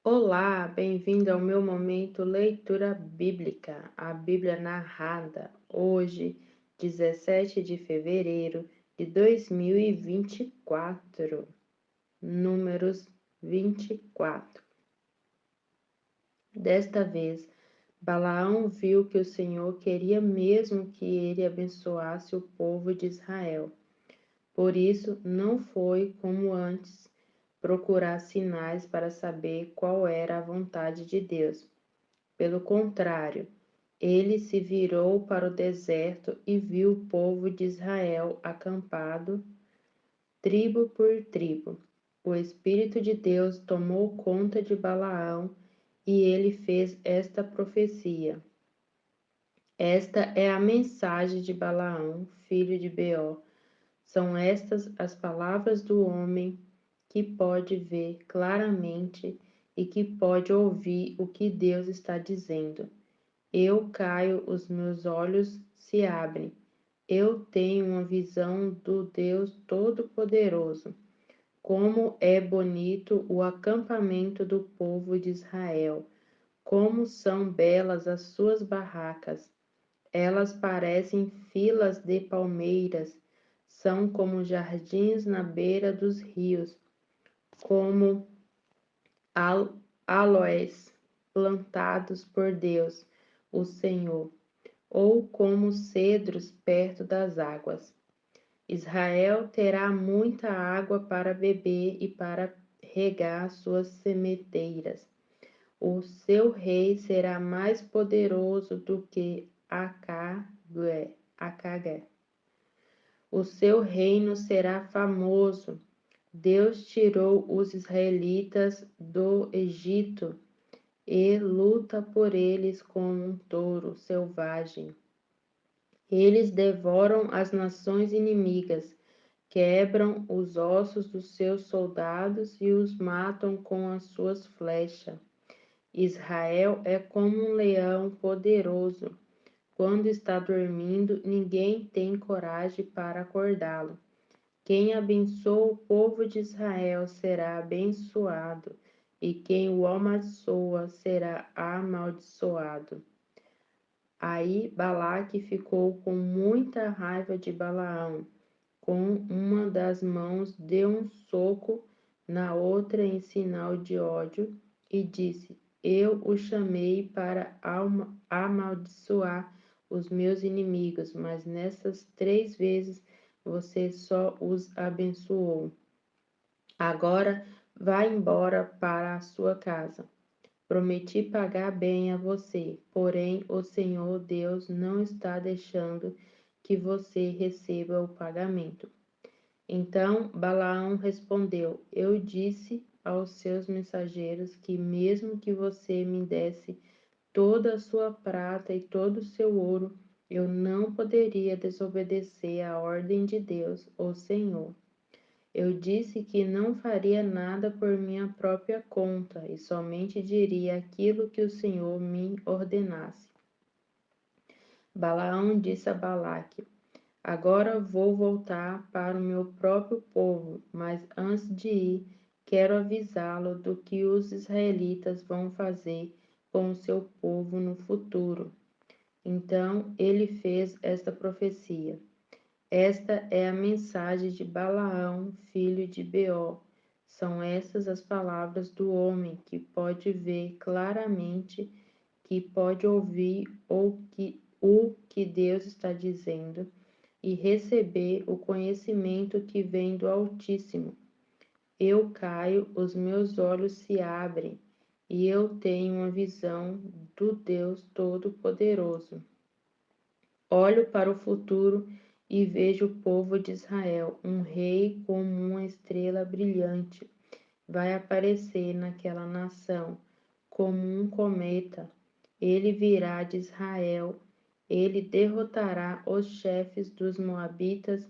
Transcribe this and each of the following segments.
Olá, bem-vindo ao meu momento leitura bíblica, a Bíblia narrada, hoje, 17 de fevereiro de 2024, Números 24. Desta vez, Balaão viu que o Senhor queria mesmo que ele abençoasse o povo de Israel. Por isso, não foi como antes procurar sinais para saber qual era a vontade de Deus. Pelo contrário, ele se virou para o deserto e viu o povo de Israel acampado, tribo por tribo. O Espírito de Deus tomou conta de Balaão e ele fez esta profecia. Esta é a mensagem de Balaão, filho de Beor. São estas as palavras do homem que pode ver claramente e que pode ouvir o que Deus está dizendo. Eu caio, os meus olhos se abrem. Eu tenho uma visão do Deus Todo-Poderoso. Como é bonito o acampamento do povo de Israel. Como são belas as suas barracas. Elas parecem filas de palmeiras. São como jardins na beira dos rios, como aloés plantados por Deus, o Senhor, ou como cedros perto das águas. Israel terá muita água para beber e para regar suas sementeiras. O seu rei será mais poderoso do que Acagé. O seu reino será famoso. Deus tirou os israelitas do Egito e luta por eles como um touro selvagem. Eles devoram as nações inimigas, quebram os ossos dos seus soldados e os matam com as suas flechas. Israel é como um leão poderoso. Quando está dormindo, ninguém tem coragem para acordá-lo. Quem abençoa o povo de Israel será abençoado, e quem o amaldiçoa será amaldiçoado. Aí Balaque ficou com muita raiva de Balaão. Com uma das mãos deu um soco na outra em sinal de ódio e disse: Eu o chamei para amaldiçoar os meus inimigos, mas nessas 3 vezes você só os abençoou. Agora vá embora para a sua casa. Prometi pagar bem a você, porém o Senhor Deus não está deixando que você receba o pagamento. Então Balaão respondeu: Eu disse aos seus mensageiros que, mesmo que você me desse toda a sua prata e todo o seu ouro, eu não poderia desobedecer à ordem de Deus, o Senhor. Eu disse que não faria nada por minha própria conta e somente diria aquilo que o Senhor me ordenasse. Balaão disse a Balaque: Agora vou voltar para o meu próprio povo, mas antes de ir, quero avisá-lo do que os israelitas vão fazer com o seu povo no futuro. Então ele fez esta profecia. Esta é a mensagem de Balaão, filho de Beor. São essas as palavras do homem que pode ver claramente, que pode ouvir o que Deus está dizendo e receber o conhecimento que vem do Altíssimo. Eu caio, os meus olhos se abrem e eu tenho uma visão do Deus Todo-Poderoso. Olho para o futuro e vejo o povo de Israel, um rei como uma estrela brilhante. Vai aparecer naquela nação como um cometa. Ele virá de Israel, ele derrotará os chefes dos Moabitas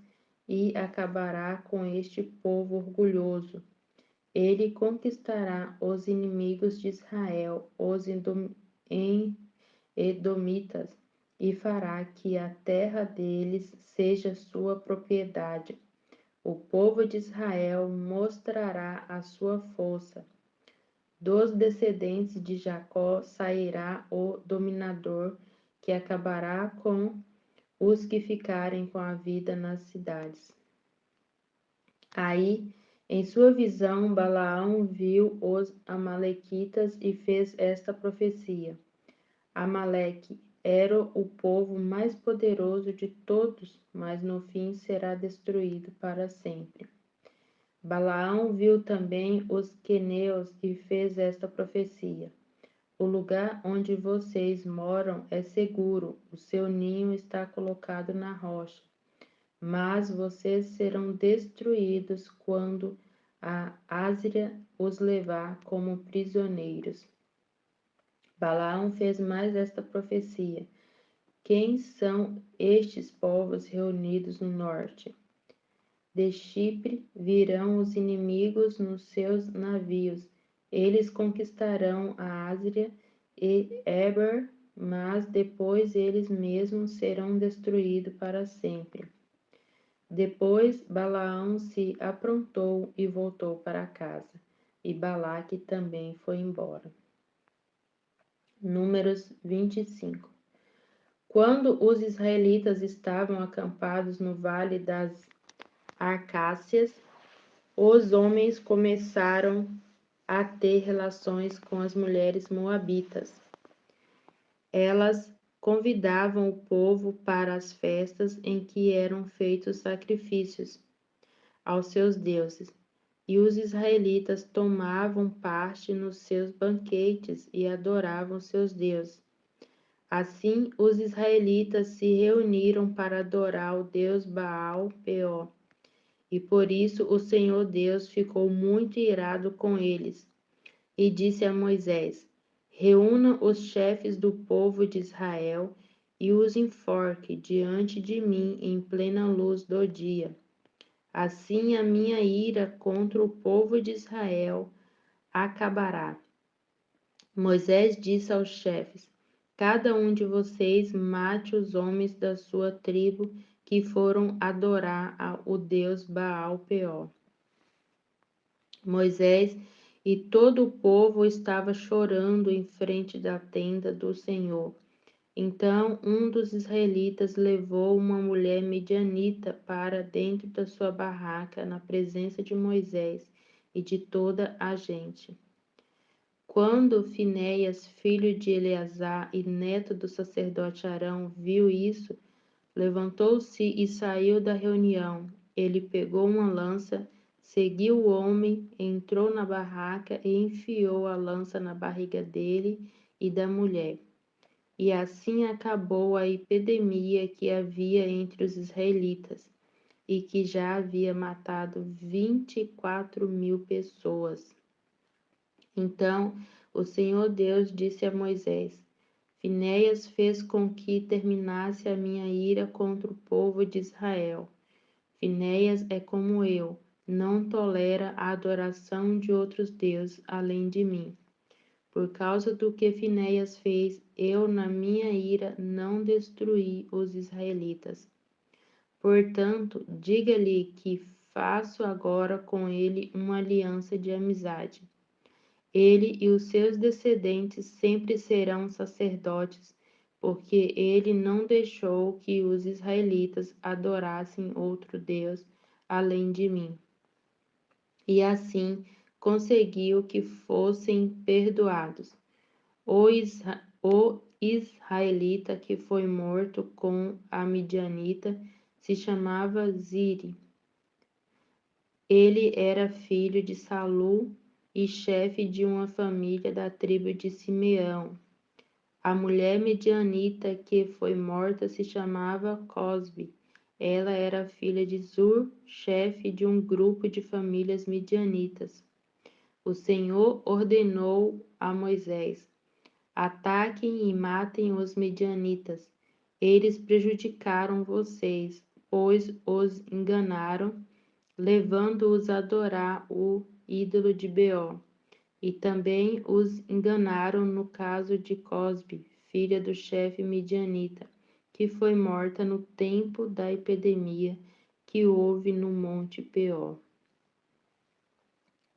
e acabará com este povo orgulhoso. Ele conquistará os inimigos de Israel, os edomitas, e fará que a terra deles seja sua propriedade. O povo de Israel mostrará a sua força. Dos descendentes de Jacó sairá o dominador, que acabará com os que ficarem com a vida nas cidades. Aí, em sua visão, Balaão viu os amalequitas e fez esta profecia: Amaleque era o povo mais poderoso de todos, mas no fim será destruído para sempre. Balaão viu também os queneus e fez esta profecia: o lugar onde vocês moram é seguro, o seu ninho está colocado na rocha, mas vocês serão destruídos quando a Ásia os levar como prisioneiros. Balaão fez mais esta profecia: quem são estes povos reunidos no norte? De Chipre virão os inimigos nos seus navios. Eles conquistarão a Ásia e Eber, mas depois eles mesmos serão destruídos para sempre. Depois Balaão se aprontou e voltou para casa, e Balaque também foi embora. Números 25. Quando os israelitas estavam acampados no vale das Arcácias, os homens começaram a ter relações com as mulheres moabitas. Elas convidavam o povo para as festas em que eram feitos sacrifícios aos seus deuses, e os israelitas tomavam parte nos seus banquetes e adoravam seus deuses. Assim, os israelitas se reuniram para adorar o deus Baal-peor. E por isso o Senhor Deus ficou muito irado com eles, e disse a Moisés: reúna os chefes do povo de Israel e os enforque diante de mim em plena luz do dia. Assim a minha ira contra o povo de Israel acabará. Moisés disse aos chefes: cada um de vocês mate os homens da sua tribo que foram adorar o deus Baal-peor. Moisés e todo o povo estava chorando em frente da tenda do Senhor. Então um dos israelitas levou uma mulher midianita para dentro da sua barraca na presença de Moisés e de toda a gente. Quando Finéias, filho de Eleazar e neto do sacerdote Arão, viu isso, levantou-se e saiu da reunião. Ele pegou uma lança, seguiu o homem, entrou na barraca e enfiou a lança na barriga dele e da mulher. E assim acabou a epidemia que havia entre os israelitas, e que já havia matado 24.000 pessoas. Então o Senhor Deus disse a Moisés: Finéias fez com que terminasse a minha ira contra o povo de Israel. Finéias é como eu, não tolera a adoração de outros deuses além de mim. Por causa do que Finéias fez, eu, na minha ira, não destruí os israelitas. Portanto, diga-lhe que faço agora com ele uma aliança de amizade. Ele e os seus descendentes sempre serão sacerdotes, porque ele não deixou que os israelitas adorassem outro Deus além de mim. E assim conseguiu que fossem perdoados. O israelita que foi morto com a midianita se chamava Ziri. Ele era filho de Salu e chefe de uma família da tribo de Simeão. A mulher midianita que foi morta se chamava Cosbe. Ela era filha de Zur, chefe de um grupo de famílias midianitas. O Senhor ordenou a Moisés: ataquem e matem os midianitas. Eles prejudicaram vocês, pois os enganaram, levando-os a adorar o ídolo de Beó. E também os enganaram no caso de Cosbe, filha do chefe midianita, que foi morta no tempo da epidemia que houve no Monte Peor.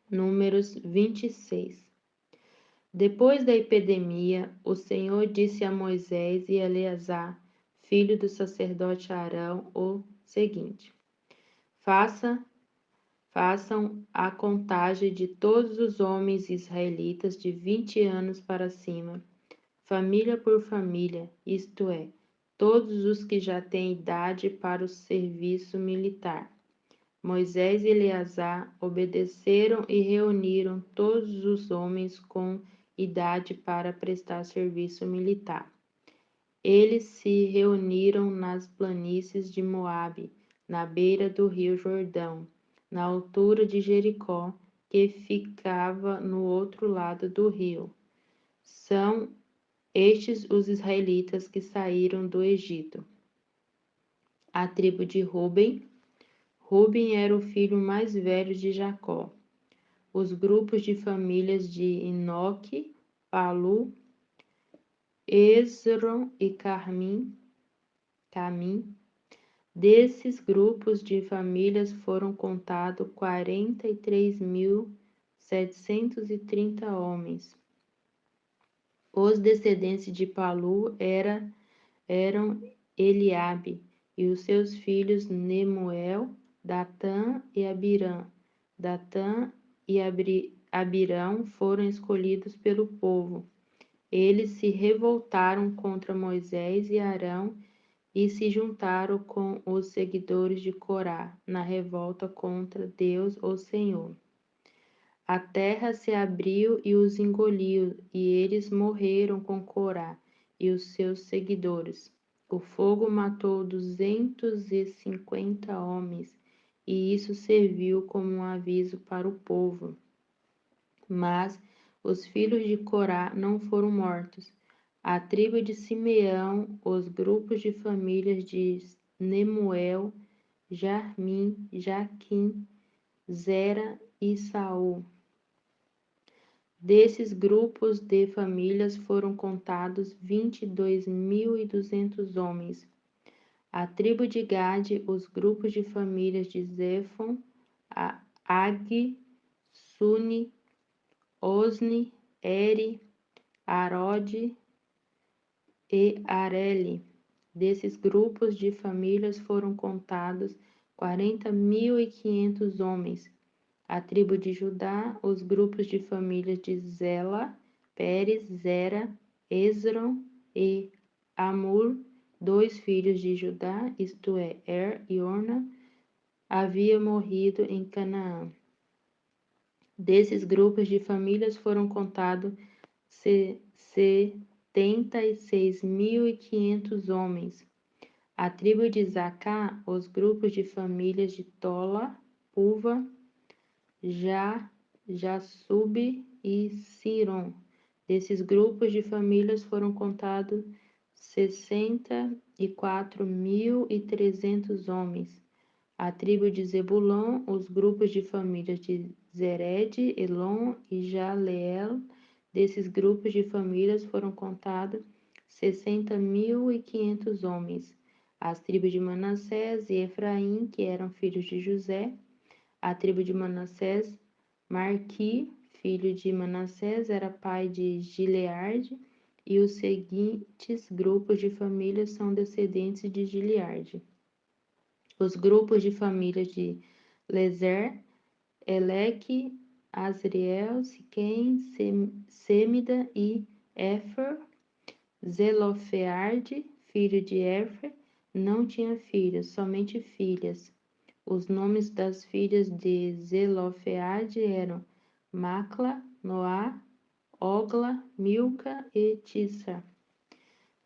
Números 26. Depois da epidemia, o Senhor disse a Moisés e Eleazar, filho do sacerdote Arão, o seguinte: Façam a contagem de todos os homens israelitas de 20 anos para cima, família por família, isto é, todos os que já têm idade para o serviço militar. Moisés e Eleazar obedeceram e reuniram todos os homens com idade para prestar serviço militar. Eles se reuniram nas planícies de Moabe, na beira do rio Jordão, na altura de Jericó, que ficava no outro lado do rio. São estes os israelitas que saíram do Egito. A tribo de Ruben. Ruben era o filho mais velho de Jacó. Os grupos de famílias de Enoque, Palu, Esron e Carmim. Desses grupos de famílias foram contados 43.730 homens. Os descendentes de Palu eram Eliabe e os seus filhos Nemuel, Datã e Abirã. Datã e Abirão foram escolhidos pelo povo. Eles se revoltaram contra Moisés e Arão e se juntaram com os seguidores de Corá na revolta contra Deus, o Senhor. A terra se abriu e os engoliu, e eles morreram com Corá e os seus seguidores. O fogo matou 250 homens, e isso serviu como um aviso para o povo. Mas os filhos de Corá não foram mortos. A tribo de Simeão, os grupos de famílias de Nemuel, Jarmim, Jaquim, Zera e Saul. Desses grupos de famílias foram contados 22.200 homens. A tribo de Gade, os grupos de famílias de Zefon, Ag, Suni, Osni, Eri, Arode e Areli. Desses grupos de famílias foram contados 40.500 homens. A tribo de Judá, os grupos de famílias de Zela, Pérez, Zera, Esron e Amur, 2 filhos de Judá, isto é, e Orna, havia morrido em Canaã. Desses grupos de famílias foram contados 76.500 homens. A tribo de Zacá, os grupos de famílias de Tola, Puva, Jasub e Siron. Desses grupos de famílias foram contados 64.300 homens. A tribo de Zebulon, os grupos de famílias de Zered, Elon e Jaleel. Desses grupos de famílias foram contados 60.500 homens. As tribos de Manassés e Efraim, que eram filhos de José. A tribo de Manassés, Marqui, filho de Manassés, era pai de Gileade, e os seguintes grupos de famílias são descendentes de Gileade. Os grupos de famílias de Lezer, Eleque, Asriel, Siquém, Semida e Éfer. Zelofeade, filho de Éfer, não tinha filhos, somente filhas. Os nomes das filhas de Zelofeade eram Macla, Noá, Ogla, Milca e Tissa.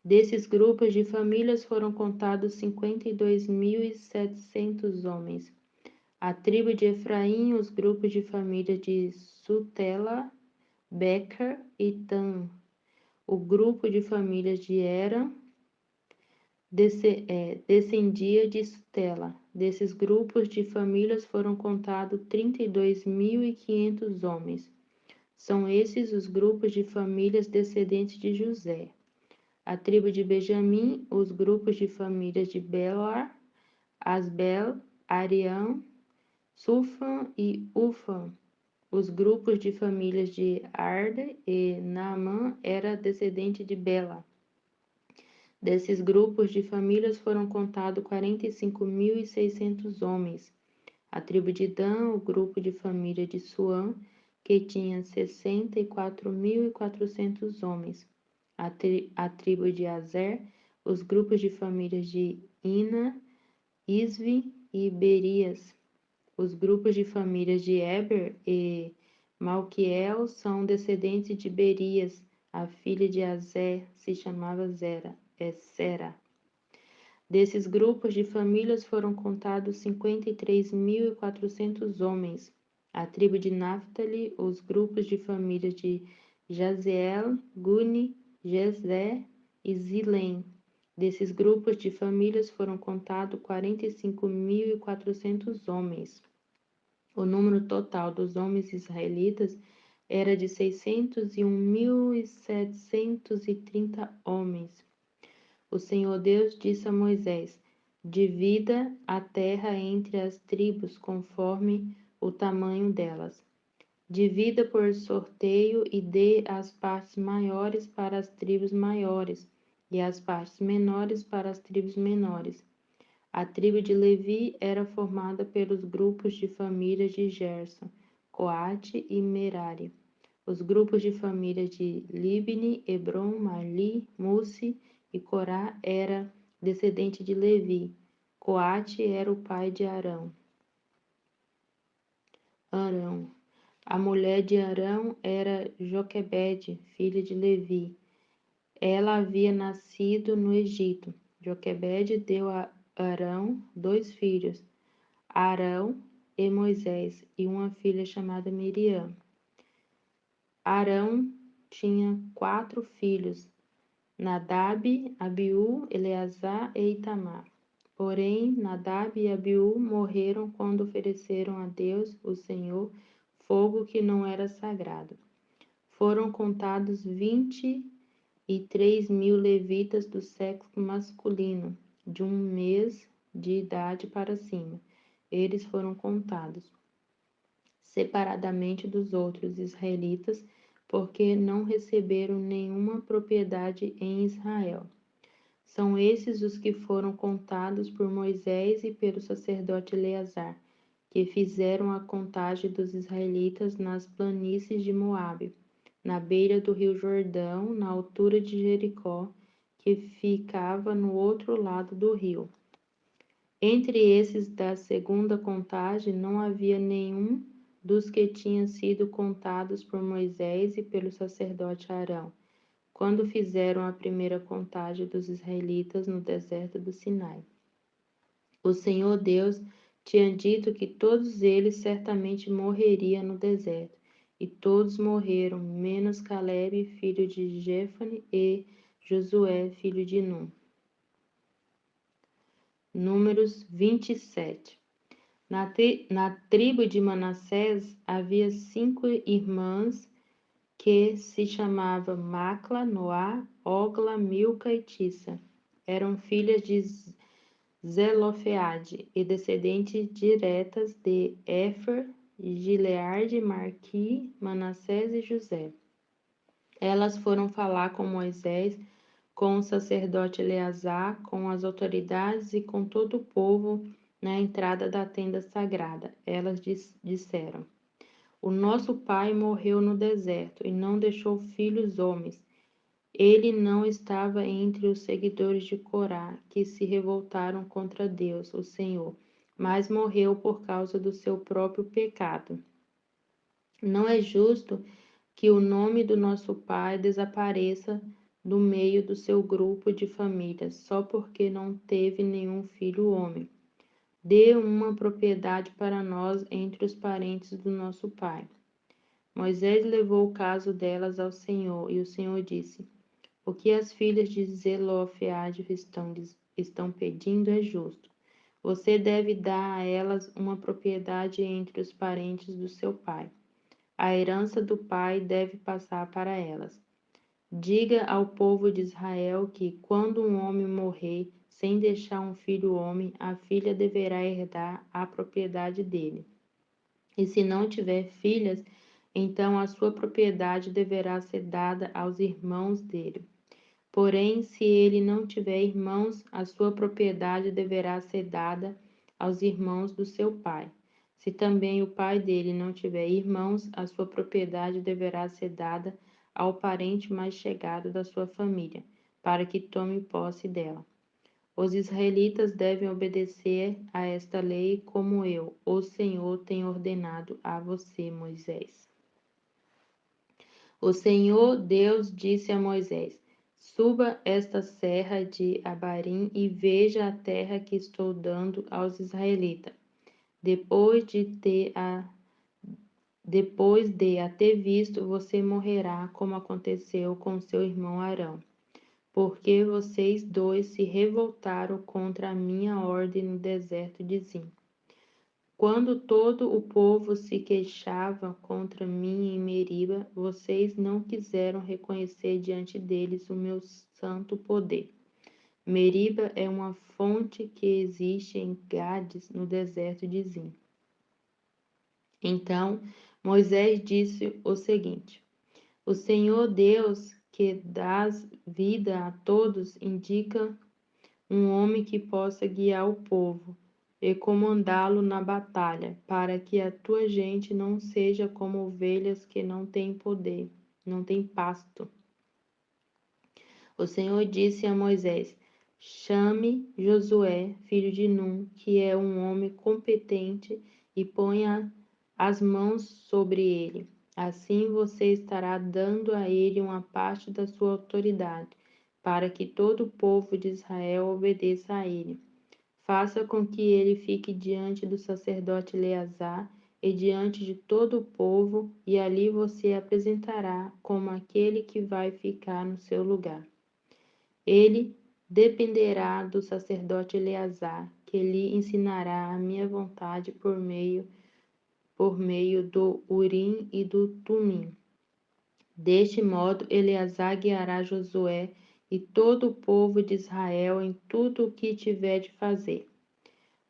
Desses grupos de famílias foram contados 52.700 homens. A tribo de Efraim, os grupos de família de Sutela, Becker e Tan. O grupo de famílias de Eram descendia de Sutela. Desses grupos de famílias foram contados 32.500 homens. São esses os grupos de famílias descendentes de José. A tribo de Benjamim, os grupos de famílias de Belar, Asbel, Arião, Sufam e Ufam. os grupos de famílias de Arda e Naamã era descendente de Bela. Desses grupos de famílias foram contados 45.600 homens. A tribo de Dan, o grupo de família de Suã, que tinha 64.400 homens. A tribo de Azer, os grupos de famílias de Ina, Isvi e Berias. Os grupos de famílias de Eber e Malquiel são descendentes de Berias. A filha de Azer se chamava Sera. Desses grupos de famílias foram contados 53.400 homens. A tribo de Naphtali, os grupos de famílias de Jazeel, Guni, Jezé e Zilém. Desses grupos de famílias foram contados 45.400 homens. O número total dos homens israelitas era de 601.730 homens. O Senhor Deus disse a Moisés: divida a terra entre as tribos conforme o tamanho delas. Divida por sorteio e dê as partes maiores para as tribos maiores e as partes menores para as tribos menores. A tribo de Levi era formada pelos grupos de famílias de Gerson, Coate e Merari. Os grupos de famílias de Libni, Hebron, Mali, Musi e Corá era descendente de Levi. Coate era o pai de Arão. A mulher de Arão era Joquebede, filha de Levi. Ela havia nascido no Egito. Joquebede deu a Arão 2 filhos, Arão e Moisés, e uma filha chamada Miriam. Arão tinha 4 filhos, Nadab, Abiú, Eleazar e Itamar. Porém, Nadab e Abiú morreram quando ofereceram a Deus, o Senhor, fogo que não era sagrado. Foram contados 23.000 levitas do sexo masculino, de 1 mês de idade para cima. Eles foram contados separadamente dos outros israelitas, porque não receberam nenhuma propriedade em Israel. São esses os que foram contados por Moisés e pelo sacerdote Eleazar, que fizeram a contagem dos israelitas nas planícies de Moabe, na beira do rio Jordão, na altura de Jericó, que ficava no outro lado do rio. Entre esses da segunda contagem não havia nenhum dos que tinham sido contados por Moisés e pelo sacerdote Arão, quando fizeram a primeira contagem dos israelitas no deserto do Sinai. O Senhor Deus tinha dito que todos eles certamente morreriam no deserto, e todos morreram, menos Calebe, filho de Jefane, e Josué, filho de Nun. Números 27. Na tribo de Manassés havia 5 irmãs que se chamavam Macla, Noá, Ogla, Milca e Tissa. Eram filhas de Zelofeade e descendentes diretas de Éfer, Gileade, Marqui, Manassés e José. Elas foram falar com Moisés, com o sacerdote Eleazar, com as autoridades e com todo o povo na entrada da tenda sagrada. Elas disseram: o nosso pai morreu no deserto e não deixou filhos homens. Ele não estava entre os seguidores de Corá, que se revoltaram contra Deus, o Senhor, mas morreu por causa do seu próprio pecado. Não é justo que o nome do nosso pai desapareça do meio do seu grupo de famílias, só porque não teve nenhum filho homem. Dê uma propriedade para nós entre os parentes do nosso pai. Moisés levou o caso delas ao Senhor, e o Senhor disse: o que as filhas de Zelofeade estão pedindo é justo. Você deve dar a elas uma propriedade entre os parentes do seu pai. A herança do pai deve passar para elas. Diga ao povo de Israel que, quando um homem morrer sem deixar um filho homem, a filha deverá herdar a propriedade dele. E se não tiver filhas, então a sua propriedade deverá ser dada aos irmãos dele. Porém, se ele não tiver irmãos, a sua propriedade deverá ser dada aos irmãos do seu pai. Se também o pai dele não tiver irmãos, a sua propriedade deverá ser dada ao parente mais chegado da sua família, para que tome posse dela. Os israelitas devem obedecer a esta lei como eu, o Senhor, tenho ordenado a você, Moisés. O Senhor Deus disse a Moisés: Suba esta serra de Abarim e veja a terra que estou dando aos israelitas. Depois de a ter visto, você morrerá, como aconteceu com seu irmão Arão, porque vocês dois se revoltaram contra a minha ordem no deserto de Zim. Quando todo o povo se queixava contra mim em Meriba, vocês não quiseram reconhecer diante deles o meu santo poder. Meriba é uma fonte que existe em Gades, no deserto de Zim. Então Moisés disse o seguinte: O Senhor Deus, que dá vida a todos, indica um homem que possa guiar o povo e comandá-lo na batalha, para que a tua gente não seja como ovelhas que não têm poder, não têm pasto. O Senhor disse a Moisés: Chame Josué, filho de Num, que é um homem competente, e ponha as mãos sobre ele. Assim você estará dando a ele uma parte da sua autoridade, para que todo o povo de Israel obedeça a ele. Faça com que ele fique diante do sacerdote Eleazar e diante de todo o povo, e ali você apresentará como aquele que vai ficar no seu lugar. Ele dependerá do sacerdote Eleazar, que lhe ensinará a minha vontade por meio do Urim e do Tumim. Deste modo, Eleazar guiará Josué e todo o povo de Israel em tudo o que tiver de fazer.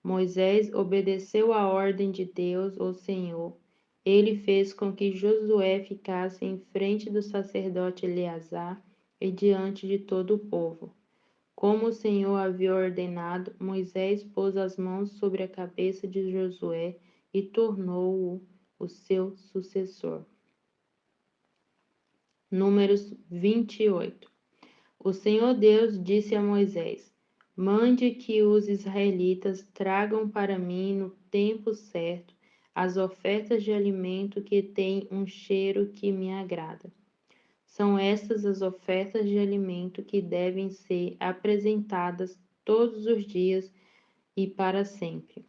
Moisés obedeceu à ordem de Deus, o Senhor. Ele fez com que Josué ficasse em frente do sacerdote Eleazar e diante de todo o povo. Como o Senhor havia ordenado, Moisés pôs as mãos sobre a cabeça de Josué e tornou-o o seu sucessor. Números 28. O Senhor Deus disse a Moisés: Mande que os israelitas tragam para mim no tempo certo as ofertas de alimento que têm um cheiro que me agrada. São estas as ofertas de alimento que devem ser apresentadas todos os dias e para sempre.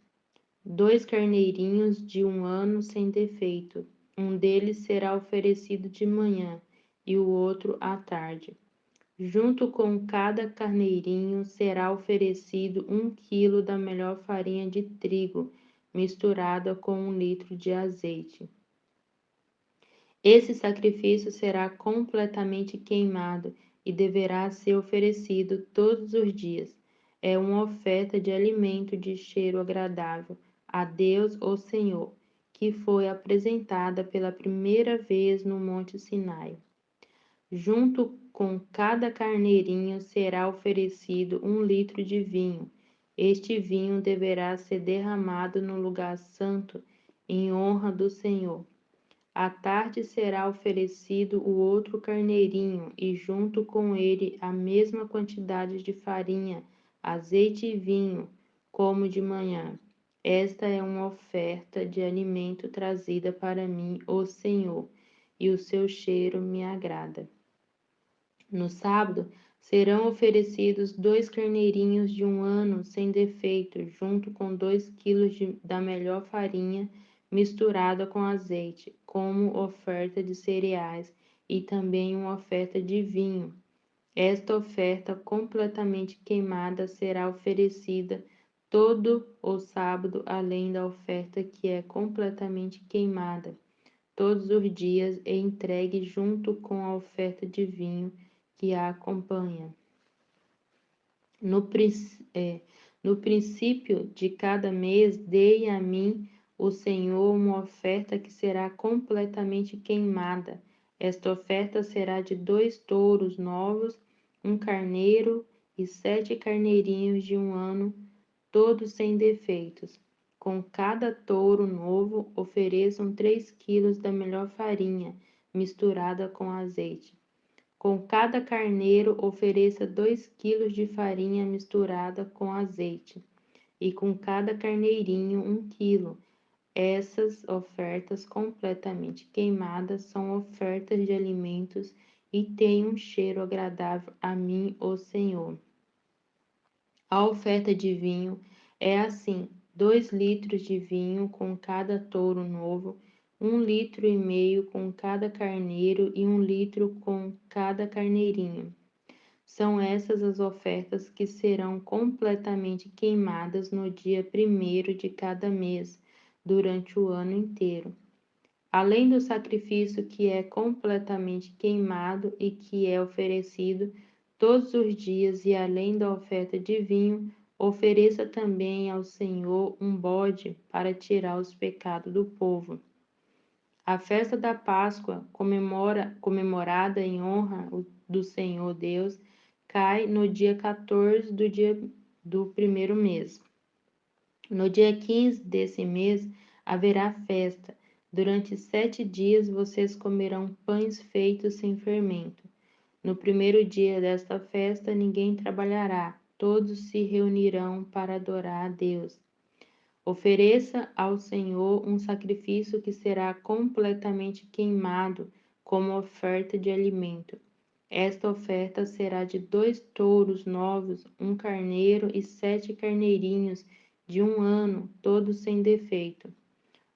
2 carneirinhos de 1 ano sem defeito. Um deles será oferecido de manhã e o outro à tarde. Junto com cada carneirinho será oferecido 1 quilo da melhor farinha de trigo, misturada com 1 litro de azeite. Esse sacrifício será completamente queimado e deverá ser oferecido todos os dias. É uma oferta de alimento de cheiro agradável a Deus, o Senhor, que foi apresentada pela primeira vez no Monte Sinai. Junto com cada carneirinho será oferecido 1 litro de vinho. Este vinho deverá ser derramado no lugar santo, em honra do Senhor. À tarde será oferecido o outro carneirinho, e junto com ele a mesma quantidade de farinha, azeite e vinho, como de manhã. Esta é uma oferta de alimento trazida para mim, o Senhor, e o seu cheiro me agrada. No sábado serão oferecidos 2 carneirinhos de 1 ano sem defeito, junto com 2 quilos da melhor farinha misturada com azeite, como oferta de cereais, e também uma oferta de vinho. Esta oferta completamente queimada será oferecida todo o sábado, além da oferta que é completamente queimada, todos os dias, e entregue junto com a oferta de vinho que a acompanha. No princípio de cada mês, dei a mim o Senhor uma oferta que será completamente queimada. Esta oferta será de 2 touros novos, um carneiro e 7 carneirinhos de 1 ano, todos sem defeitos. Com cada touro novo, ofereçam 3 quilos da melhor farinha, misturada com azeite. Com cada carneiro, ofereça 2 quilos de farinha misturada com azeite, e com cada carneirinho 1 quilo. Essas ofertas completamente queimadas são ofertas de alimentos e têm um cheiro agradável a mim, o Senhor. A oferta de vinho é assim: 2 litros de vinho com cada touro novo, 1,5 litro com cada carneiro e 1 litro com cada carneirinho. São essas as ofertas que serão completamente queimadas no dia 1º de cada mês, durante o ano inteiro. Além do sacrifício que é completamente queimado e que é oferecido todos os dias, e além da oferta de vinho, ofereça também ao Senhor um bode para tirar os pecados do povo. A festa da Páscoa, comemorada em honra do Senhor Deus, cai no dia 14 do primeiro mês. No dia 15 desse mês haverá festa. Durante 7 dias vocês comerão pães feitos sem fermento. No primeiro dia desta festa ninguém trabalhará, todos se reunirão para adorar a Deus. Ofereça ao Senhor um sacrifício que será completamente queimado como oferta de alimento. Esta oferta será de 2 touros novos, um carneiro e 7 carneirinhos de 1 ano, todos sem defeito.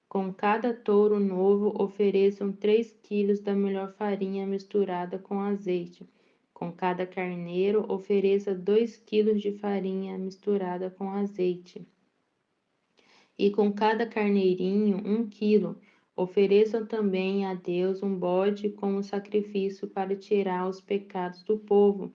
Com cada touro novo, ofereçam 3 quilos da melhor farinha misturada com azeite. Com cada carneiro, ofereça 2 quilos de farinha misturada com azeite. E com cada carneirinho, 1 quilo. Ofereçam também a Deus um bode como sacrifício para tirar os pecados do povo.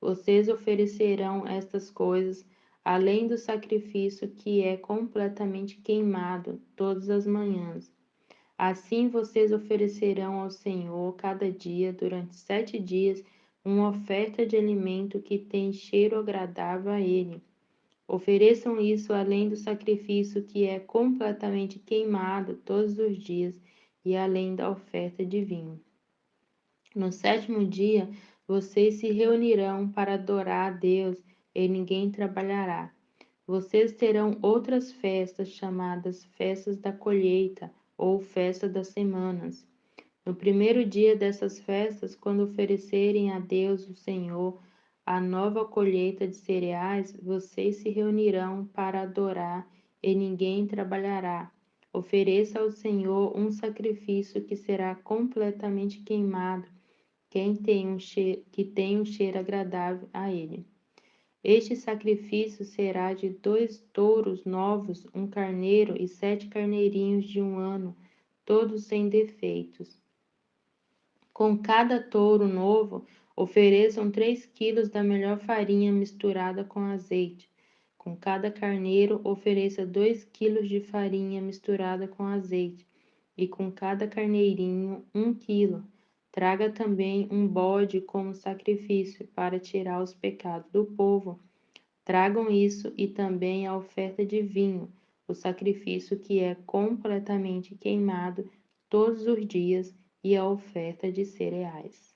Vocês oferecerão estas coisas, além do sacrifício que é completamente queimado, todas as manhãs. Assim vocês oferecerão ao Senhor cada dia, durante 7 dias, uma oferta de alimento que tem cheiro agradável a Ele. Ofereçam isso além do sacrifício que é completamente queimado todos os dias, e além da oferta de vinho. No 7º dia, vocês se reunirão para adorar a Deus, e ninguém trabalhará. Vocês terão outras festas chamadas Festas da Colheita ou Festa das Semanas. No primeiro dia dessas festas, quando oferecerem a Deus, o Senhor, a nova colheita de cereais, vocês se reunirão para adorar e ninguém trabalhará. Ofereça ao Senhor um sacrifício que será completamente queimado, que tem um cheiro agradável a Ele. Este sacrifício será de 2 touros novos, um carneiro e 7 carneirinhos de 1 ano, todos sem defeitos. Com cada touro novo, ofereçam 3 quilos da melhor farinha misturada com azeite. Com cada carneiro, ofereça 2 quilos de farinha misturada com azeite, e com cada carneirinho, 1 quilo. Traga também um bode como sacrifício para tirar os pecados do povo. Tragam isso e também a oferta de vinho, o sacrifício que é completamente queimado todos os dias, e a oferta de cereais.